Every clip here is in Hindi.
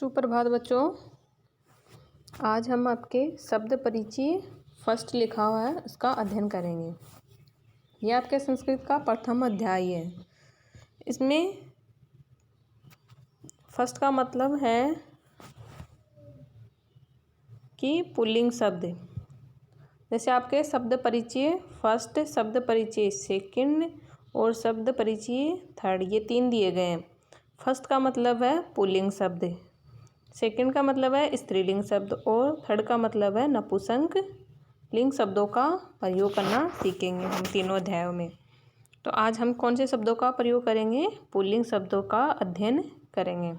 सुप्रभात बच्चों। आज हम आपके शब्द परिचय फर्स्ट लिखा हुआ है उसका अध्ययन करेंगे। यह आपके संस्कृत का प्रथम अध्याय है। इसमें फर्स्ट का मतलब है कि पुल्लिंग शब्द। जैसे आपके शब्द परिचय फर्स्ट, शब्द परिचय सेकंड और शब्द परिचय थर्ड, ये 3 दिए गए हैं। फर्स्ट का मतलब है पुल्लिंग शब्द, सेकंड का मतलब है स्त्रीलिंग शब्द और थर्ड का मतलब है नपुंसक लिंग शब्दों का प्रयोग करना सीखेंगे हम तीनों अध्यायों में। तो आज हम कौन से शब्दों का प्रयोग करेंगे? पुल्लिंग शब्दों का अध्ययन करेंगे।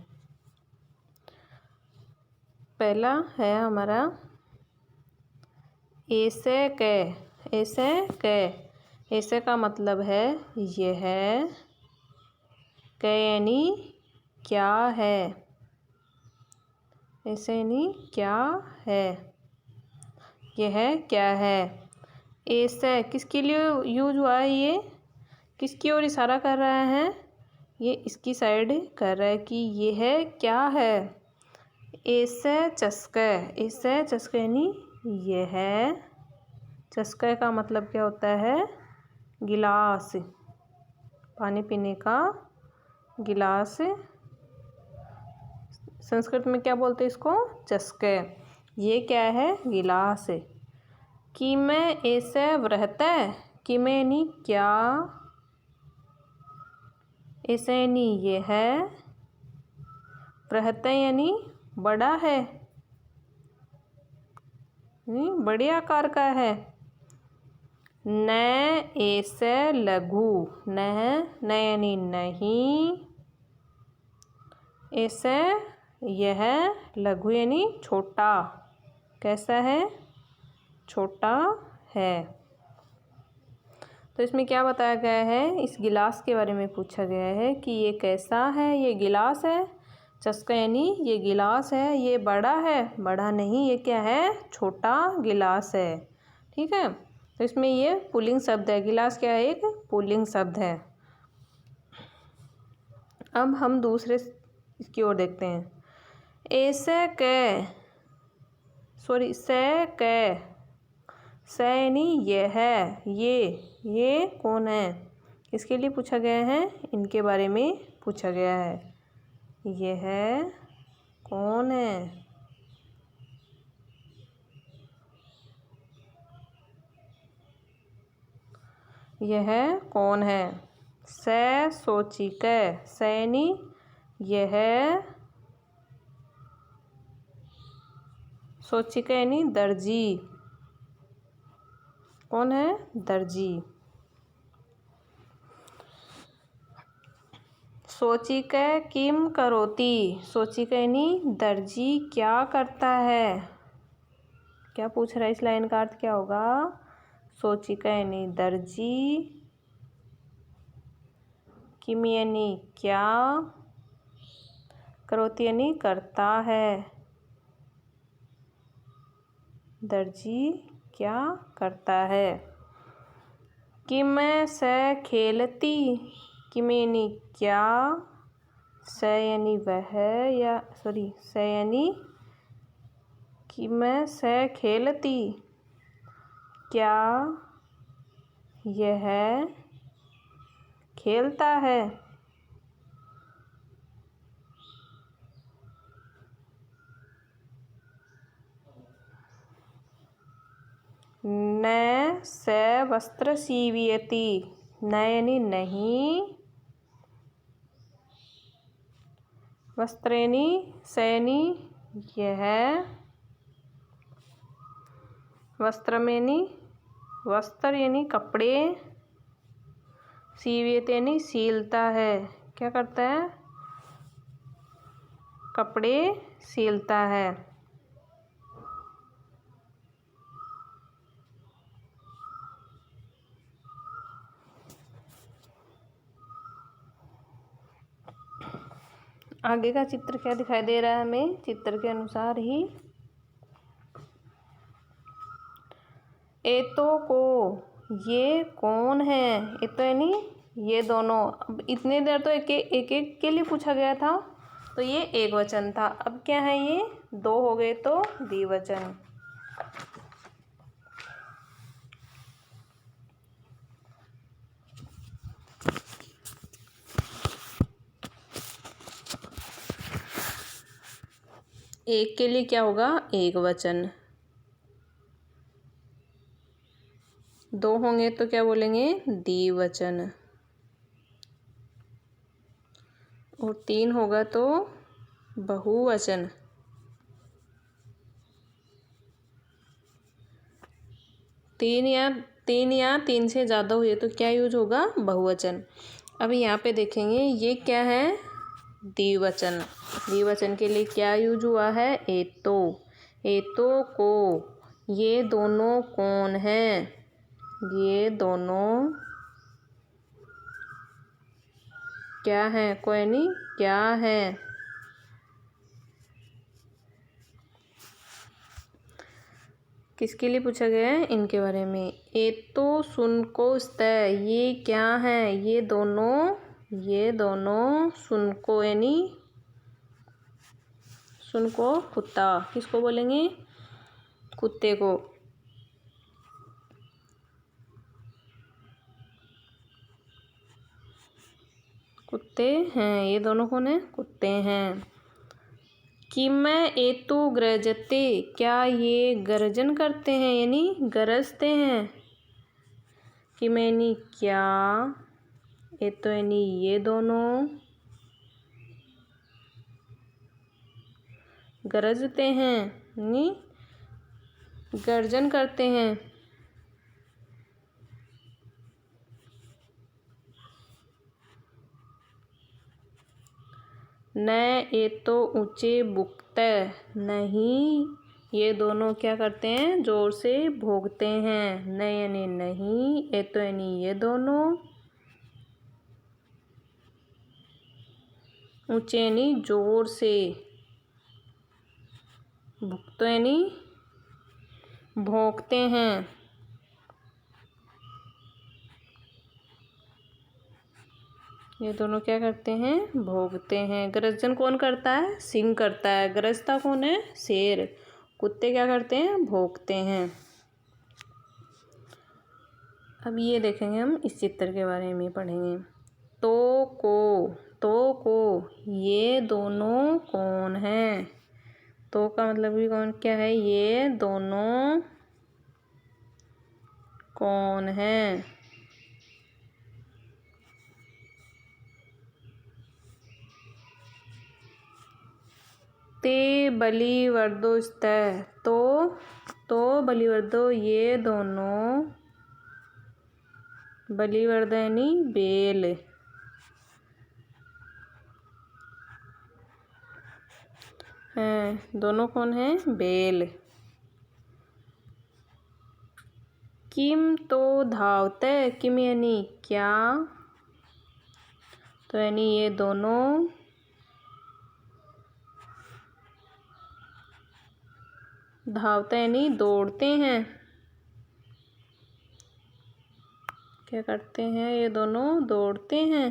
पहला है हमारा ऐसे कै। ऐसे कै, ऐसे का मतलब है यह, कै यानी क्या है, ऐसे यानी क्या है, यह क्या है। ऐसे किसके लिए यूज हुआ है? ये किसकी ओर इशारा कर रहा है? ये इसकी साइड कर रहा है कि यह क्या है। ऐसे चस्का, ऐसे चस्का यानी यह, चस्का का मतलब क्या होता है? गिलास, पानी पीने का गिलास। संस्कृत में क्या बोलते हैं इसको? चस्के। ये क्या है? गिलास। कि मैं ऐसे रहता है, कि मैं यानी क्या, ऐसे यानी ये है, रहता यानी बड़ा है, बड़े आकार का है। न ऐसे लघु, न यानी नहीं, ऐसे यह, लघु यानी छोटा। कैसा है? छोटा है। तो इसमें क्या बताया गया है? इस गिलास के बारे में पूछा गया है कि ये कैसा है? ये गिलास है। चस्का यानी ये गिलास है, ये बड़ा है, बड़ा नहीं, ये क्या है? छोटा गिलास है। ठीक है, तो इसमें ये पुल्लिंग शब्द है। गिलास क्या है? एक पुल्लिंग शब्द है। अब हम दूसरे इसकी ओर देखते हैं। ऐसे कै, सॉरी से कै, से यानी ये है, ये कौन है? इसके लिए पूछा गया है, इनके बारे में पूछा गया है। यह कौन है? यह कौन है? से सोची कै, से यानी यह, सोचिका यानी दर्जी। कौन है? दर्जी। सोचिका किम करोती, सोचिका यानी दर्जी क्या करता है। क्या पूछ रहा है? इस लाइन का अर्थ क्या होगा? सोचिका यानी दर्जी, किम यानी क्या, करोती यानी करता है। दर्जी क्या करता है। किम से खेलती, किम यानी क्या, से यानी वह, या सॉरी से यानी किम से खेलती, क्या यह खेलता है। न से वस्त्र सीवियति, न यानी नहीं, वस्त्र यानी से यानी यह, वस्त्र में यानी वस्त्र यानी कपड़े, सीवियति यानी सीलता है। क्या करता है? कपड़े सीलता है। आगे का चित्र क्या दिखाई दे रहा है हमें? चित्र के अनुसार ही एतो को, ये कौन है? एतो यानी ये दोनों। अब इतनी देर तो एक एक के लिए पूछा गया था, तो ये एक वचन था। अब क्या है, ये दो हो गए तो द्विवचन। एक के लिए क्या होगा, एक वचन। दो होंगे तो क्या बोलेंगे, द्विवचन। और तीन होगा तो बहुवचन। तीन या तीन से ज़्यादा हुए तो क्या यूज होगा, बहुवचन। अब यहाँ पे देखेंगे ये क्या है, द्विवचन। द्विवचन के लिए क्या यूज हुआ है, एतो। एतो को, ये दोनों कौन हैं, ये दोनों क्या है, कोई नहीं क्या है। किसके लिए पूछा गया है, इनके बारे में। एतो सुनको स्तः, ये क्या है, ये दोनों सुनको यानी सुनको कुत्ता, किसको बोलेंगे, कुत्ते को। कुत्ते हैं, ये दोनों कौन है, कुत्ते हैं। किम एतु गरजते, क्या ये गर्जन करते हैं यानी गरजते हैं। किम यानी क्या, एतो यानी ये दोनों, गरजते हैं यानी गर्जन करते हैं। न ये तो ऊंचे बुकते, नहीं ये दोनों क्या करते हैं, जोर से भोगते हैं। न यानी नहीं, ये तो यानी ये दोनों, ऊंचे यानी जोर से, भुगतो यानी भोगते हैं। ये दोनों क्या करते हैं, भोगते हैं। गर्जन कौन करता है, सिंह करता है। गरजता कौन है, शेर। कुत्ते क्या करते हैं, भोगते हैं। अब ये देखेंगे हम, इस चित्र के बारे में पढ़ेंगे। तो को, ये दोनों कौन हैं। तो का मतलब भी कौन क्या है, ये दोनों कौन हैं। ते बलिवर्दो स्तः, तो बलिवर्दो, ये दोनों, बलिवर्द यानी बेल हैं। दोनों कौन है, बेल। किम तो धावते, किम यानी क्या, तो यानी ये दोनों धावते यानी दौड़ते हैं। क्या करते हैं, ये दोनों दौड़ते हैं।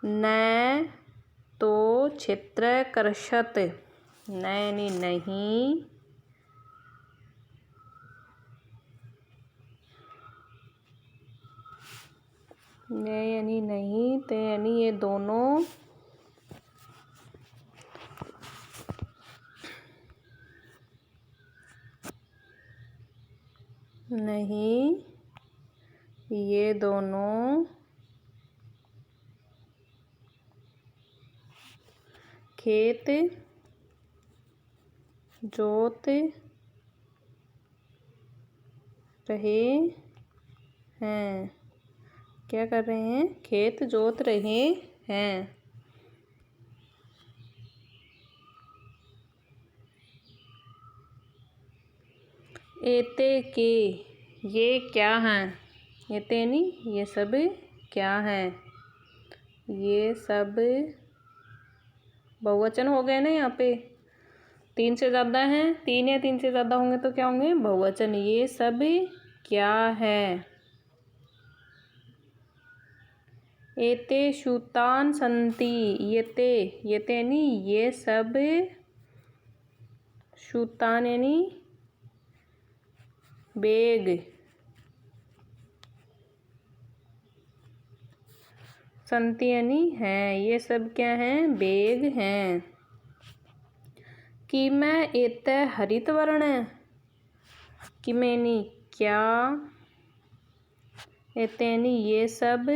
न तो क्षेत्र कर्षत, न यानी नहीं, न यानी नहीं, ते यानी ये दोनों नहीं, ये दोनों खेत जोत रहे हैं। क्या कर रहे हैं, खेत जोत रहे हैं। एते के, ये क्या हैं, एते नहीं, ये सब क्या हैं। ये सब बहुवचन हो गए ना, यहाँ पे तीन से ज़्यादा हैं, तीन या तीन से ज़्यादा होंगे तो क्या होंगे, बहुवचन। ये सब क्या है। एते शूतान सन्ति। येते यानी ये सब, शूतान यानी बैग, सन्ति यानी हैं, ये सब क्या हैं, बैग हैं। कि मैं एते हरित वर्ण, कि मैं यानी क्या, एते यानी ये सब,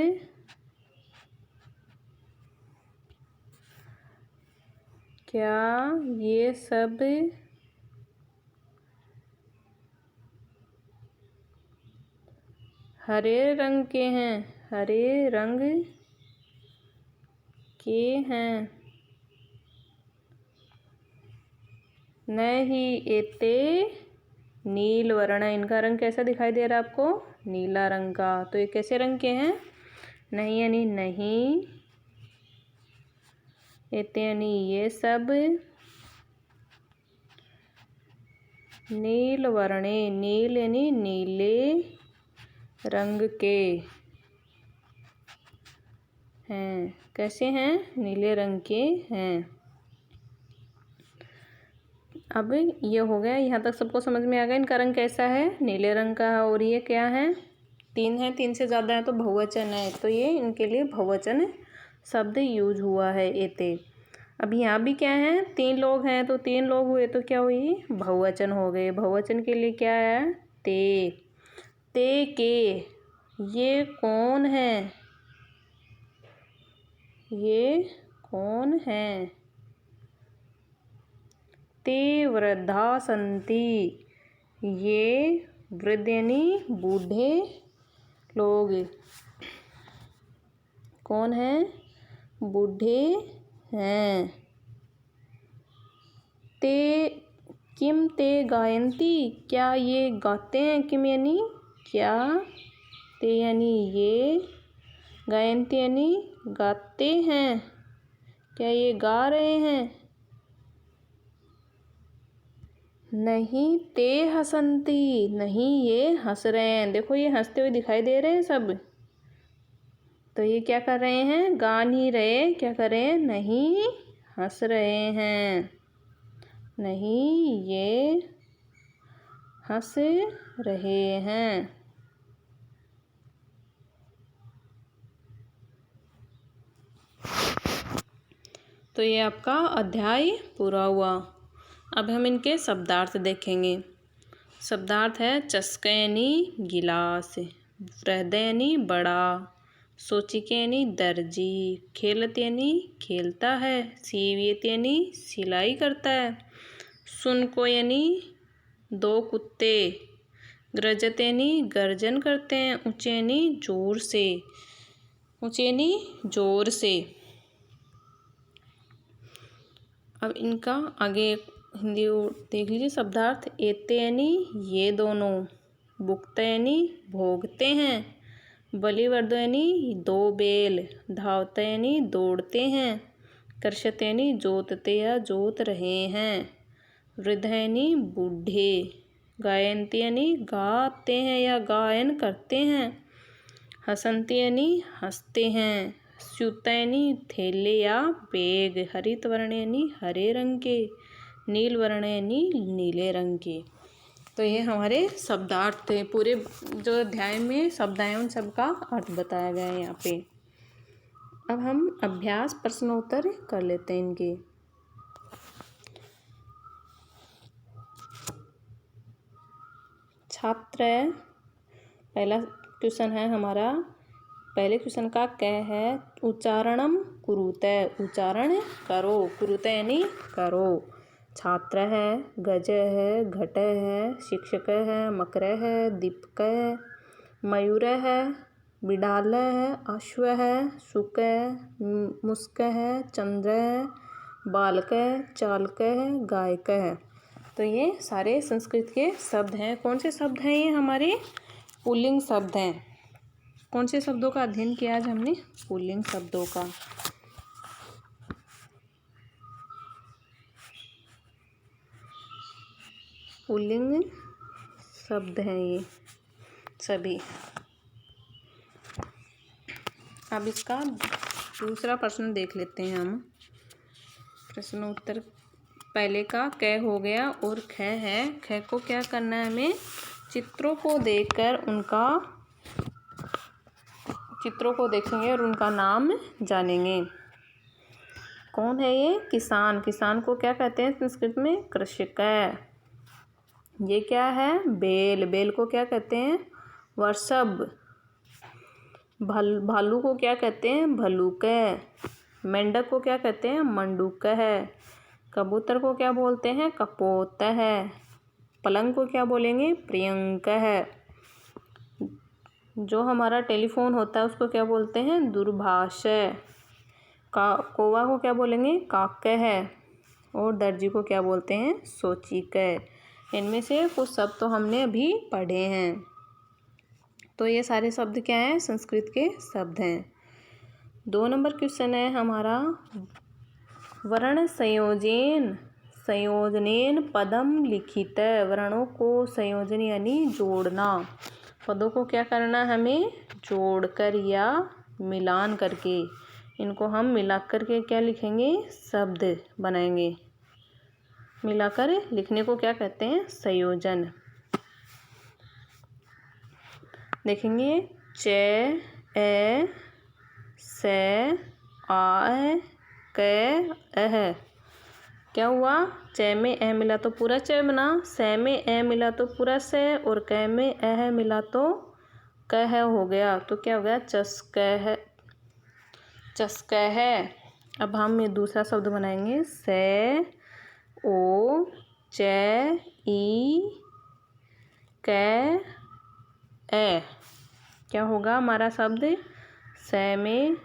क्या ये सब हरे रंग के हैं, हरे रंग के हैं। नहीं एते नील वर्ण, इनका रंग कैसा दिखाई दे रहा है आपको, नीला रंग का। तो ये कैसे रंग के हैं, नहीं यानी नहीं, एते यानी ये सब, नील वर्णे, नील यानी नीले रंग के हैं। कैसे हैं, नीले रंग के हैं। अब ये हो गया, यहाँ तक सबको समझ में आ गया इनका रंग कैसा है, नीले रंग का। और ये क्या है, तीन है, तीन से ज़्यादा है तो बहुवचन है, तो ये इनके लिए बहुवचन शब्द यूज हुआ है एते। अब यहाँ भी क्या है, तीन लोग हैं तो तीन लोग हुए तो क्या हुई, बहुवचन हो गए। बहुवचन के लिए क्या है, ते। ते के, ये कौन है, ये कौन है। ते वृद्धा सन्ति, ये वृद्ध यानी बूढ़े लोग कौन है, बूढ़े हैं। ते किम ते गायन्ति, क्या ये गाते हैं, किम यानी क्या, ते यानी ये, गायन्ति यानी गाते हैं, क्या ये गा रहे हैं। नहीं ते हसन्ति, नहीं ये हंस रहे हैं। देखो ये हंसते हुए दिखाई दे रहे हैं सब, तो ये क्या कर रहे हैं, गा नहीं रहे, क्या कर रहे हैं, नहीं हंस रहे हैं, नहीं ये हंस रहे हैं। तो ये आपका अध्याय पूरा हुआ। अब हम इनके शब्दार्थ देखेंगे। शब्दार्थ है चस्का यानी गिलास, वृहद यानी बड़ा, सोचिक यानी दर्जी, खेलत यानी खेलता है, सीवियत यानी सिलाई करता है, सुनको यानी दो कुत्ते, गरजत यानी गर्जन करते हैं, ऊँचे यानी जोर से, ऊँचे यानी जोर से। अब इनका आगे हिंदी देख लीजिए शब्दार्थ। एते यानी ये दोनों, भुगते यानी भोगते हैं, बलिवर्द यानी दो बैल, धावते यानी दौड़ते हैं, कर्षते यानी जोतते या जोत रहे हैं, वृद्ध यानी बूढ़े, गायन्ति यानी गाते हैं या गायन करते हैं, हसन्ति यानी हंसते हैं, स्यूत यानी थैले या बैग, हरित वर्ण यानी हरे रंग के, नील वर्ण यानी नीले रंग के। तो ये हमारे शब्दार्थ थे। पूरे जो अध्याय में शब्द आए उन सब का अर्थ बताया गया है यहाँ पे। अब हम अभ्यास प्रश्नोत्तर कर लेते हैं इनके। छात्र, पहला क्वेश्चन है हमारा, पहले क्वेश्चन का क्या है, उच्चारणम कुरुते, उच्चारण करो, कुरुते यानी करो। छात्र है, गज है, घट है, शिक्षक है, मकर है, दीपक है, मयूर है, बिडाल है, अश्व है, शुक है, मुस्क है, चंद्र है, बालक है, चालक है, गायक है। तो ये सारे संस्कृत के शब्द हैं। कौन से शब्द हैं ये, हमारे पुल्लिंग शब्द हैं। कौन से शब्दों का अध्ययन किया आज हमने, पुल्लिंग शब्दों का। पुल्लिंग शब्द हैं ये सभी। अब इसका दूसरा प्रश्न देख लेते हैं हम। प्रश्न उत्तर पहले का क हो गया और ख है। ख को क्या करना है हमें? चित्रों को देखेंगे और उनका नाम जानेंगे। कौन है ये? किसान। किसान को क्या कहते हैं संस्कृत में? कृषक। ये क्या है? बैल। बैल को क्या कहते हैं? वृषभ। भालू को क्या कहते हैं? भल्लूक। मेंढक को क्या कहते हैं? मंडूक है। कबूतर को क्या बोलते हैं? कपोत है। पलंग को क्या बोलेंगे? प्रियंक है। जो हमारा टेलीफोन होता है उसको क्या बोलते हैं? दूरभाष। कौवा को क्या बोलेंगे? काक है। और दर्जी को क्या बोलते हैं? सोचिक। इनमें से कुछ शब्द तो हमने अभी पढ़े हैं। तो ये सारे शब्द क्या हैं? संस्कृत के शब्द हैं। 2 नंबर क्वेश्चन है हमारा, वर्ण संयोजनेन पदम लिखित। वर्णों को संयोजन यानी जोड़ना। पदों को क्या करना? हमें जोड़कर या मिलान करके, इनको हम मिलाकर के क्या लिखेंगे? शब्द बनाएंगे। मिलाकर लिखने को क्या कहते हैं? संयोजन। देखेंगे च, ए, से, आ, क, अह। क्या हुआ? च में ए मिला तो पूरा च बना, से में ए मिला तो पूरा से, और क में अह मिला तो कह हो गया। तो क्या हो गया? चस्कह। चस्कह है। अब हम ये दूसरा शब्द बनाएंगे, से, ओ, च, ई, क, ए। क्या होगा हमारा शब्द? से में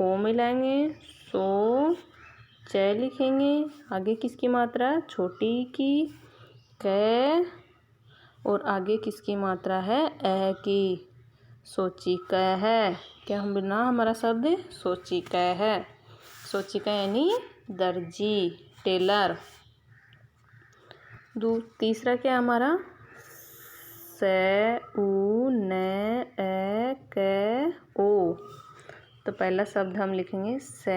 ओ मिलाएंगे, सो, च लिखेंगे, आगे किसकी मात्रा? छोटी की, क, और आगे किसकी मात्रा है? ए की, सोचिक है। क्या हम बना हमारा शब्द? सोचिक है। सोचिक यानी दर्जी, टेलर। तीसरा क्या हमारा? से, उ, न, ए, क, ओ। तो पहला शब्द हम लिखेंगे से,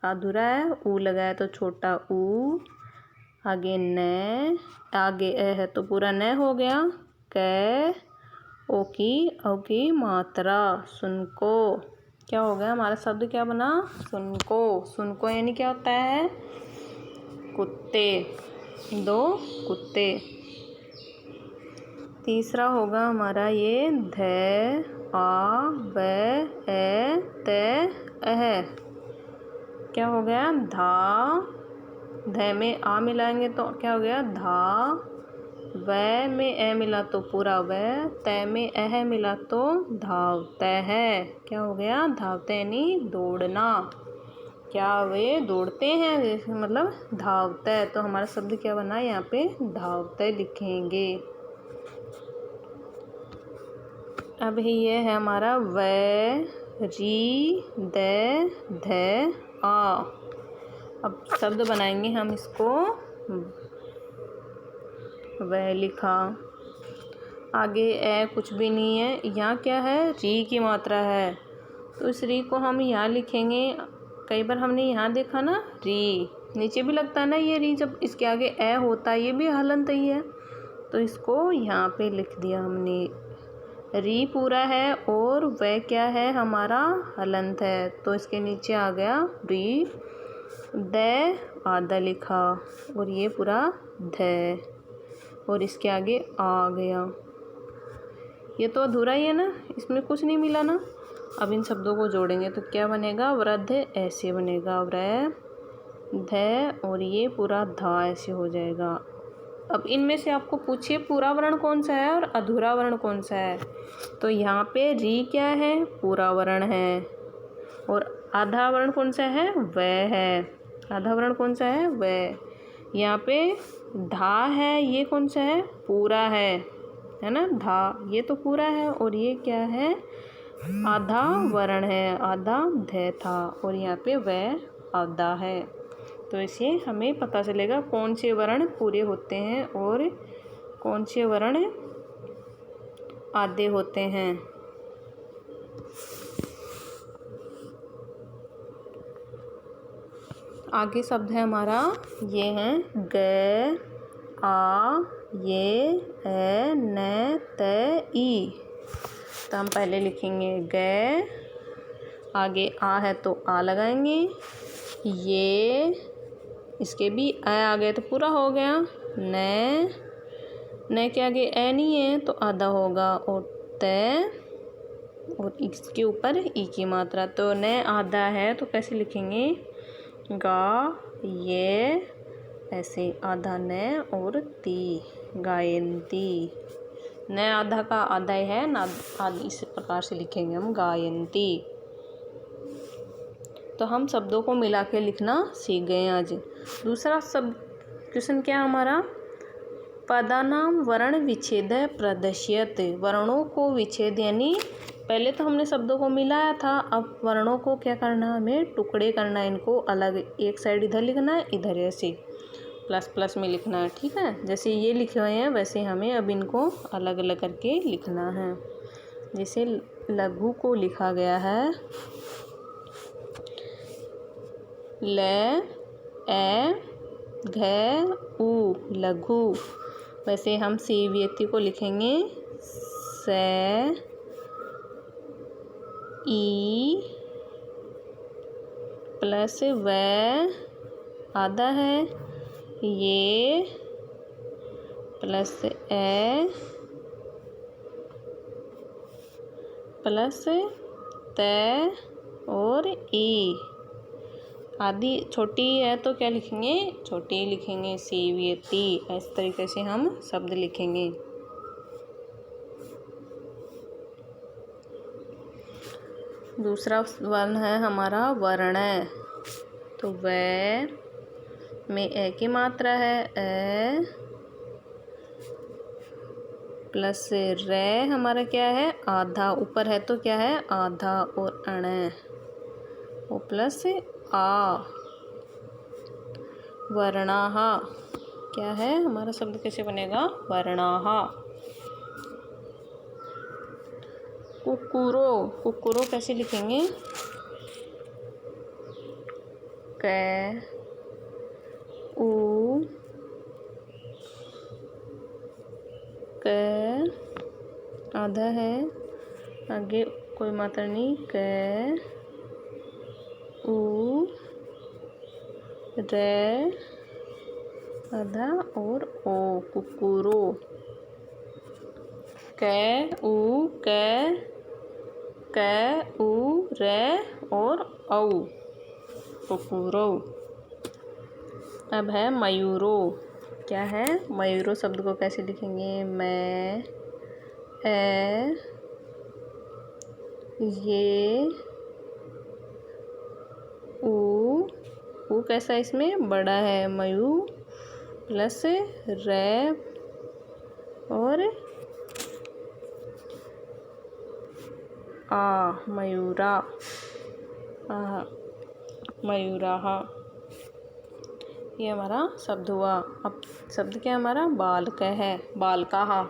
अधूरा है, उ लगाया तो छोटा उ, आगे न, आगे ए है तो पूरा न हो गया, क, ओ की मात्रा, सुनको। क्या हो गया हमारा शब्द? क्या बना? सुनको। सुनको यानी क्या होता है? कुत्ते। 2 कुत्ते। तीसरा होगा हमारा ये ध, आ, व, ए, त, अह। क्या हो गया? धा। ध में आ मिलाएंगे तो क्या हो गया? धा। व में ए मिला तो पूरा व, त में अह मिला तो धावत है। क्या हो गया? धावत यानी दौड़ना। क्या वे दौड़ते हैं? मतलब धावत है। तो हमारा शब्द क्या बना? यहाँ पे धावत लिखेंगे। अब ये है हमारा व, री, द, ध, आ। अब शब्द बनाएंगे हम इसको। वह लिखा, आगे ए कुछ भी नहीं है, यहाँ क्या है? री की मात्रा है, तो इस री को हम यहाँ लिखेंगे। कई बार हमने यहाँ देखा ना, री नीचे भी लगता है ना ये री, जब इसके आगे ए होता है, ये भी हलंत ही है, तो इसको यहाँ पे लिख दिया हमने। री पूरा है और वह क्या है? हमारा हलंत है, तो इसके नीचे आ गया री। द आधा लिखा और ये पूरा ध, और इसके आगे आ गया। ये तो अधूरा ही है ना, इसमें कुछ नहीं मिला ना। अब इन शब्दों को जोड़ेंगे तो क्या बनेगा? वृद्ध ऐसे बनेगा, वृद्ध, और ये पूरा धा ऐसे हो जाएगा। अब इनमें से आपको पूछिए पूरा वर्ण कौन सा है और अधूरा वर्ण कौन सा है। तो यहाँ पे री क्या है? पूरा वर्ण है, और आधा वर्ण कौन सा है? व है। आधा वर्ण कौन सा है? व। यहाँ पे धा है, ये कौन सा है? पूरा है ना? धा ये तो पूरा है, और ये क्या है? आधा वर्ण है, आधा ध था, और यहाँ पे व आधा है। तो इसे हमें पता चलेगा कौन से वर्ण पूरे होते हैं और कौन से वर्ण आधे होते हैं। आगे शब्द है हमारा, ये हैं ग, आ, ये, ए, न, त, ई। तो हम पहले लिखेंगे ग, आगे आ है तो आ लगाएंगे, ये, इसके भी ए आ गए तो पूरा हो गया, न के आगे ए नहीं है तो आधा होगा, और त, और इसके ऊपर ई की मात्रा, तो न आधा है तो कैसे लिखेंगे, गा, ये, ऐसे आधा न और ती, गायंती। न आधा का आधा ही है ना, इस प्रकार से लिखेंगे हम गायंती। तो हम शब्दों को मिला के लिखना सीख गए आज। दूसरा शब्द क्वेश्चन क्या हमारा, पदानाम वर्ण विच्छेद प्रदर्श्यत। वर्णों को विच्छेद यानी पहले तो हमने शब्दों को मिलाया था, अब वर्णों को क्या करना, हमें टुकड़े करना, इनको अलग, एक साइड इधर लिखना है, इधर ऐसे प्लस प्लस में लिखना है, ठीक है। जैसे ये लिखे हुए हैं वैसे हमें अब इनको अलग अलग करके लिखना है। जैसे लघु को लिखा गया है ल, ए, घ, उ, लघु। वैसे हम सी व्यक्ति को लिखेंगे स, ई प्लस व आधा है, ये प्लस ए प्लस त और ई। आदि छोटी है तो क्या लिखेंगे, छोटी लिखेंगे, सी वी ती। इस तरीके से हम शब्द लिखेंगे। दूसरा वर्ण है हमारा वर्ण, तो व में ए की मात्रा है, ए प्लस रे हमारा क्या है, आधा, ऊपर है तो क्या है आधा, और अण वो प्लस आ, वर्णाहा। क्या है हमारा शब्द, कैसे बनेगा, वर्णाहा। कुकुरो, कुकुरो कैसे लिखेंगे, क, उ, क आधा है, आगे कोई मात्रा नहीं, क, उ, रे आधा और ओ, कुकुरो। क, उ, क, उ, रे और औ, कुकुरो। अब है मयूरो। क्या है, मयूरो शब्द को कैसे लिखेंगे, मैं, ए, ये, उ कैसा इसमें बड़ा है, मयू प्लस रे और आ, मयूरा, मयूराहा। ये हमारा शब्द हुआ। अब शब्द क्या हमारा, बालक है, बालकाहा।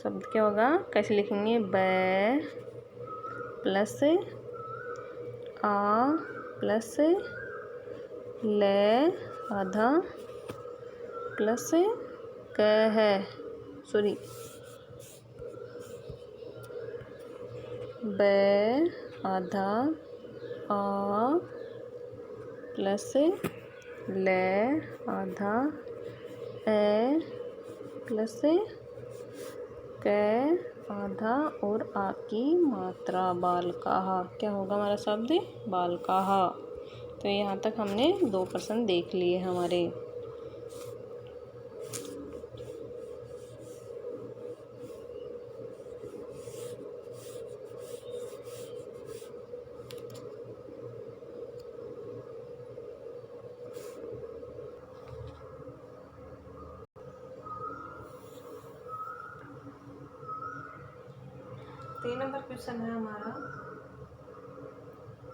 शब्द क्या होगा, कैसे लिखेंगे, ब प्लस आ प्लस ल आधा प्लस क है, सॉरी ब आधा आ प्लस ल आधा ए प्लस क आधा और आ की मात्रा, बालकाहा। क्या होगा हमारा शब्द, बालकाहा। तो यहाँ तक हमने 2 प्रश्न देख लिए हमारे। तीन नंबर क्वेश्चन है हमारा,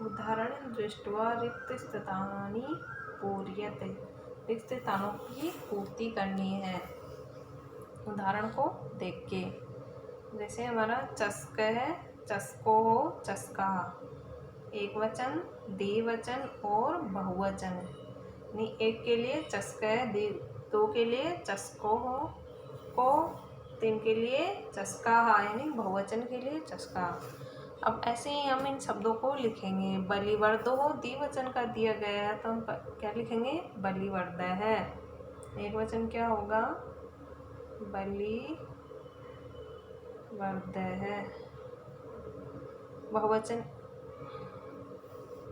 उदाहरण दृष्ट्वा रिक्त स्थानानि पूर्यते। रिक्त स्थानों की पूर्ति करनी है उदाहरण को देख के। जैसे हमारा चस्क है, चस्को हो, चस्का। एकवचन, द्विवचन और बहुवचन। नहीं, एक के लिए चस्का है, दो के लिए चस्को हो को, तीन के लिए चस्का हा, यानी बहुवचन के लिए चस्का। अब ऐसे ही हम इन शब्दों को लिखेंगे। बलिवर्दो द्विवचन का दिया गया है तो हम क्या लिखेंगे? बलिवर्द है। एक वचन क्या होगा? बलिवर्द है।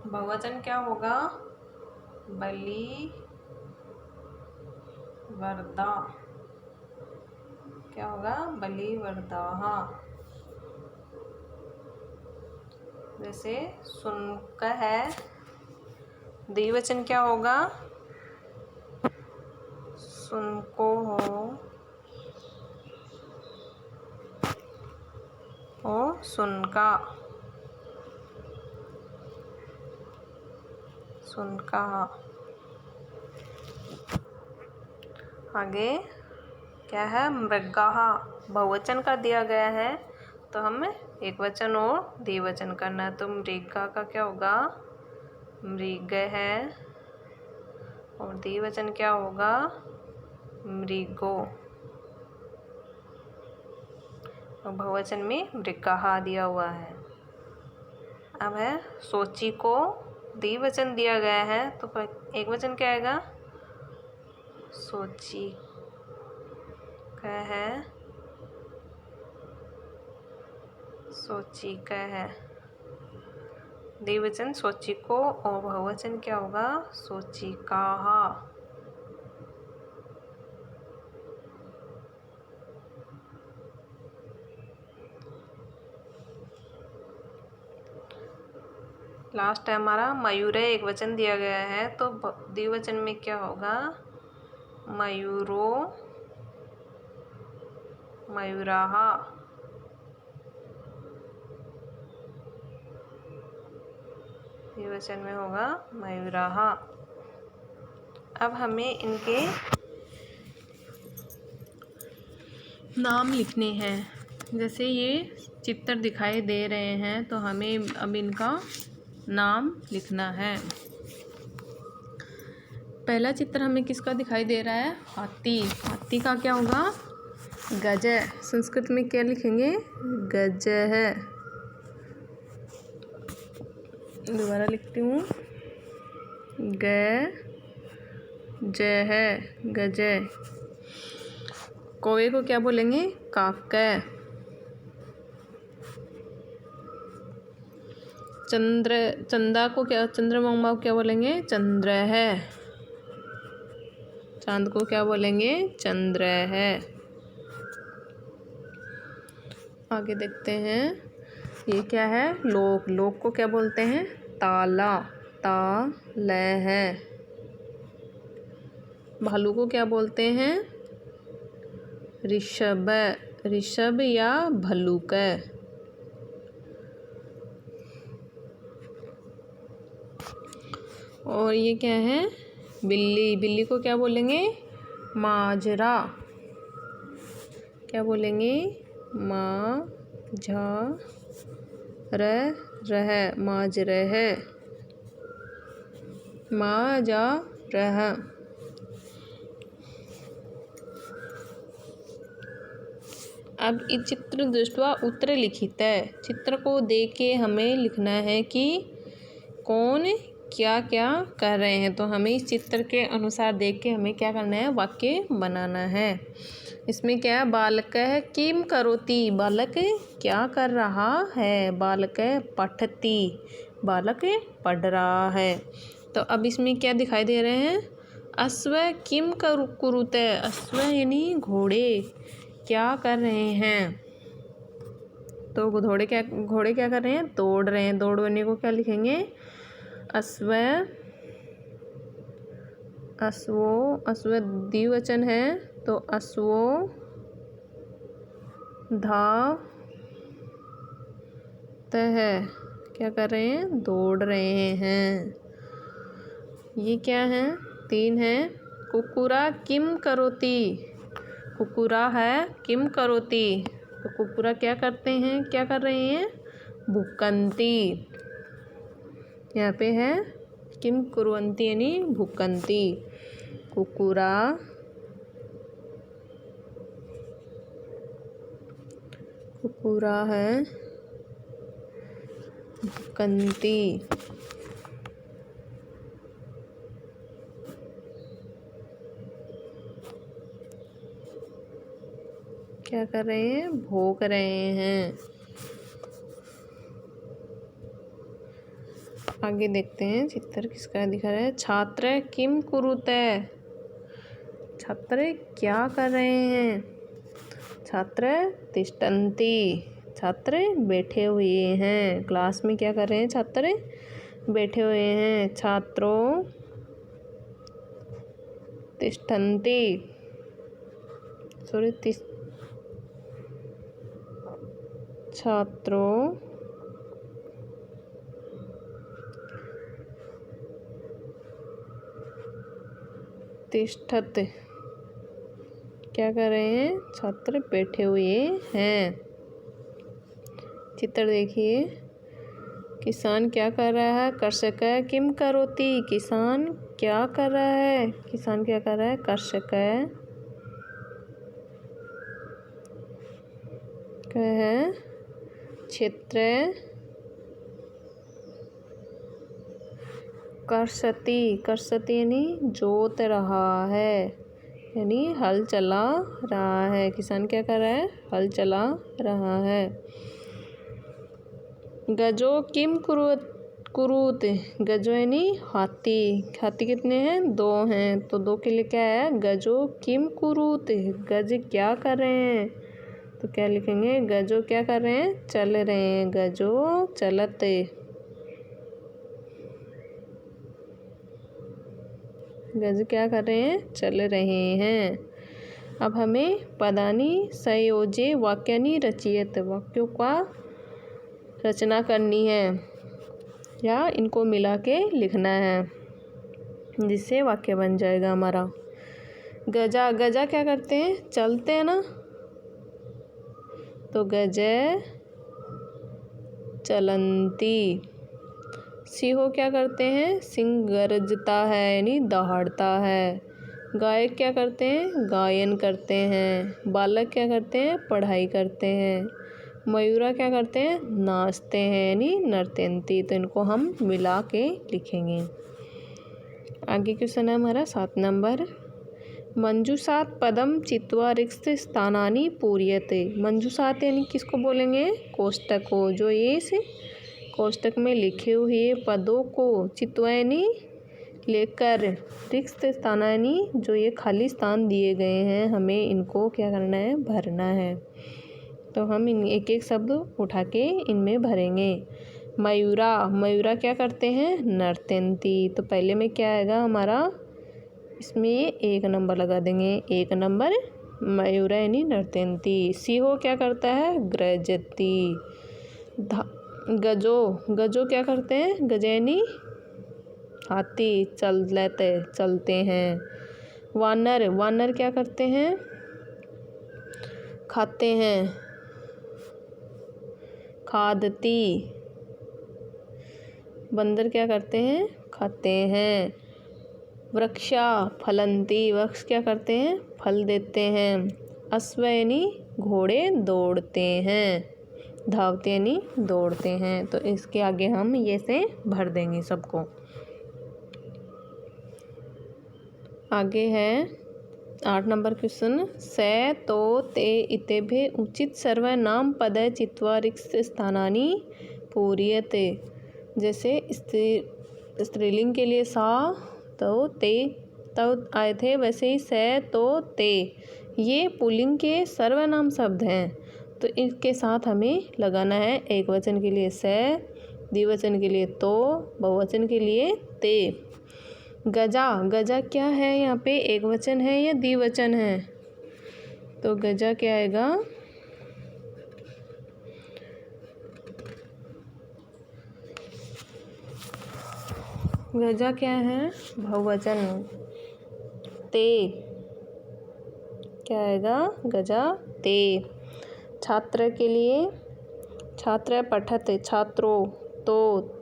बहुवचन क्या होगा? बलिवर्दा। क्या होगा? बलिवर्दा। जैसे सुनक है, द्विवचन क्या होगा? सुनको हो और सुनका। आगे क्या है? मृगाः। बहुवचन का दिया गया है तो हमें एक वचन और द्विवचन करना है। तो मृगा का क्या होगा? मृग है। और द्विवचन क्या होगा? मृगो। और बहुवचन में मृगाः दिया हुआ है। अब है सोची को द्विवचन दिया गया है तो एक वचन क्या आएगा? सोची का है। सोची का है। द्विवचन सोची को और बहुवचन क्या होगा? सोचिकाः। लास्ट है हमारा मयूर। एक वचन दिया गया है तो द्विवचन में क्या होगा? मयूरो, मयूराः। द्विवचन में होगा मयूराः। अब हमें इनके नाम लिखने हैं। जैसे ये चित्र दिखाई दे रहे हैं तो हमें अब इनका नाम लिखना है। पहला चित्र हमें किसका दिखाई दे रहा है? हाथी। हाथी का क्या होगा? गज। संस्कृत में क्या लिखेंगे? गज है। दोबारा लिखती हूँ, ज है, गज। कौवे को क्या बोलेंगे? काक। चंदा को क्या, चंद्रमा को क्या बोलेंगे? चंद्र है। चांद को क्या बोलेंगे? चंद्र है। आगे देखते हैं, ये क्या है? लोक। लोक को क्या बोलते हैं? ताला। ताल है। भालू को क्या बोलते हैं? ऋषभ। ऋषभ या भल्लुक। और ये क्या है? बिल्ली। बिल्ली को क्या बोलेंगे? माजरा। क्या बोलेंगे? माजरह। माजरह। अब इस चित्र दृष्ट्वा उत्तर लिखित है। चित्र को देख के हमें लिखना है कि कौन क्या क्या कर रहे हैं। तो हमें इस चित्र के अनुसार देख के हमें क्या करना है? वाक्य बनाना है। इसमें क्या है? बालक है किम करोति। बालक क्या कर रहा है? बालक पठति। बालक पढ़ रहा है। तो अब इसमें क्या दिखाई दे रहे हैं? अश्व किम कुरुते। अश्व यानी घोड़े क्या कर रहे हैं? तो घोड़े क्या कर रहे हैं? दौड़ रहे हैं। दौड़ने को क्या लिखेंगे? अश्व। अश्व द्विवचन है तो अश्वो धावत है। क्या कर रहे हैं? दौड़ रहे हैं। ये क्या है? 3 है। कुकुरा किम करोति। कुकुरा है किम करोति। तो कुकुरा क्या करते हैं? क्या कर रहे हैं? भुकंती। यहाँ पे है किम कुर्वन्ति यानी भुक्कन्ति। कुकुरा कुकुरा है भुक्कन्ति। क्या कर रहे हैं? भोंक रहे हैं। आगे देखते हैं चित्र किसका दिखा रहा है। छात्र किम कुरुते, छात्र क्या कर रहे हैं? छात्र तिष्ठन्ति, छात्र बैठे हुए हैं। क्लास में क्या कर रहे हैं? छात्र बैठे हुए हैं। छात्रों तिष्ठन्ति, सॉरी छात्रों तिष्ठत, क्या कर रहे हैं? छात्र बैठे हुए हैं। चित्र देखिए। किसान क्या कर रहा है? कर्षक किम करोति, किसान क्या कर रहा है? किसान क्या कर रहा है? कर्षक है क्षेत्र कर्षति, कर्षति यानी जोत रहा है, यानी हल चला रहा है। किसान क्या कर रहा है? हल चला रहा है। गजो किम कुरुत, गजो यानी हाथी। हाथी कितने हैं? 2 हैं, तो 2 के लिए क्या है? गजो किम कुरुत, गज क्या कर रहे हैं? तो क्या लिखेंगे? गजो क्या कर रहे हैं? चल रहे हैं। गजो चलते, गज क्या कर रहे हैं? चल रहे हैं। अब हमें पदानी संयोजे वाक्यानि रचयित, वाक्यों का रचना करनी है या इनको मिला के लिखना है, जिससे वाक्य बन जाएगा हमारा। गजा, गजा क्या करते हैं? चलते हैं ना, तो गजे चलंती। सिंह क्या करते हैं? सिंह गरजता है यानी दहाड़ता है। गायक क्या करते हैं? गायन करते हैं। बालक क्या करते हैं? पढ़ाई करते हैं। मयूरा क्या करते हैं? नाचते हैं यानी नर्तयन्ति। तो इनको हम मिला के लिखेंगे। आगे क्वेश्चन है हमारा 7 नंबर। मंजूषात पदम चित्वा रिक्त स्थानानि पूर्यते। मंजूषात यानी किसको बोलेंगे? कोष्टक को, जो इस कोष्टक में लिखे हुए पदों को चित्वा यानी लेकर, रिक्त स्थानानि जो ये खाली स्थान दिए गए हैं, हमें इनको क्या करना है? भरना है। तो हम इन एक एक शब्द उठा के इनमें भरेंगे। मयूरा, मयूरा क्या करते हैं? नर्तयन्ति। तो पहले में क्या आएगा हमारा? इसमें 1 नंबर लगा देंगे। 1 नंबर मयूरा यानी नर्तयन्ति। सिंह क्या करता है? गृजति। गजो, गजो क्या करते हैं? गजैनी हाथी, चलते हैं। वानर, वानर क्या करते हैं? खाते हैं। खादती, बंदर क्या करते हैं? खाते हैं। वृक्षा फलंती, वृक्ष क्या करते हैं? फल देते हैं। अश्व यानी घोड़े दौड़ते हैं। धावते यानी दौड़ते हैं। तो इसके आगे हम ये से भर देंगे सबको। आगे है 8 नंबर क्वेश्चन। से तो ते इतेभ्य उचित सर्वनाम पद चित्वा रिक्त स्थानानि पूर्यते। जैसे स्त्रीलिंग के लिए सा, तो, ते, तब आए थे, वैसे ही से, तो, ते ये पुल्लिंग के सर्वनाम शब्द हैं। तो इनके साथ हमें लगाना है। एक वचन के लिए से, द्विवचन के लिए तो, बहुवचन के लिए ते। गजा, गजा क्या है? यहाँ पे एक वचन है या द्विवचन है? तो गजा क्या आएगा? गजा क्या है? बहुवचन। ते क्या आएगा? गजा ते। छात्र के लिए छात्र पठत, छात्रों, तो।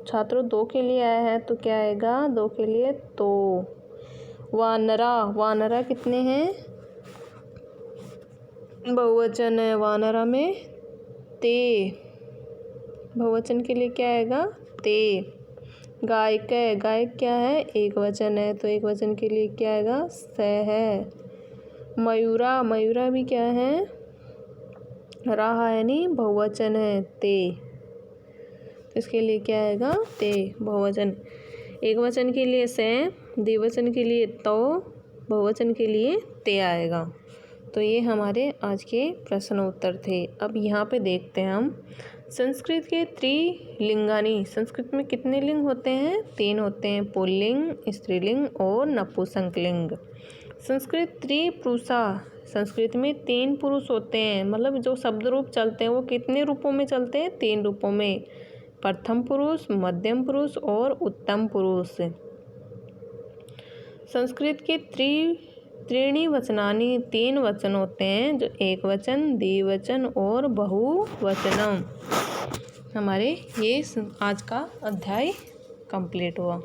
छात्रों 2 के लिए आया है तो क्या आएगा? 2 के लिए तो। वानरा, वानरा कितने हैं? बहुवचन है, वानरा में ते। बहुवचन के लिए क्या आएगा? ते। गायक है, गायक क्या है? एक वचन है तो एक वचन के लिए क्या आएगा? स है। मयूरा, मयूरा भी क्या है? रहा है नहीं, बहुवचन है ते, तो इसके लिए क्या आएगा? ते, बहुवचन। एक वचन के लिए से, द्विवचन के लिए तो, बहुवचन के लिए ते आएगा। तो ये हमारे आज के प्रश्न उत्तर थे। अब यहाँ पे देखते हैं हम संस्कृत के त्रिलिंगानी। संस्कृत में कितने लिंग होते हैं? 3 होते हैं, पुल्लिंग, स्त्रीलिंग और नपुंसकलिंग। संस्कृत त्रिपुरुषा, संस्कृत में 3 पुरुष होते हैं, मतलब जो शब्द रूप चलते हैं वो कितने रूपों में चलते हैं? 3 रूपों में, प्रथम पुरुष, मध्यम पुरुष और उत्तम पुरुष। संस्कृत के त्रीणि वचनानि, 3 वचन होते हैं, जो एक वचन, द्विवचन और बहुवचनम। हमारे ये आज का अध्याय कंप्लीट हुआ।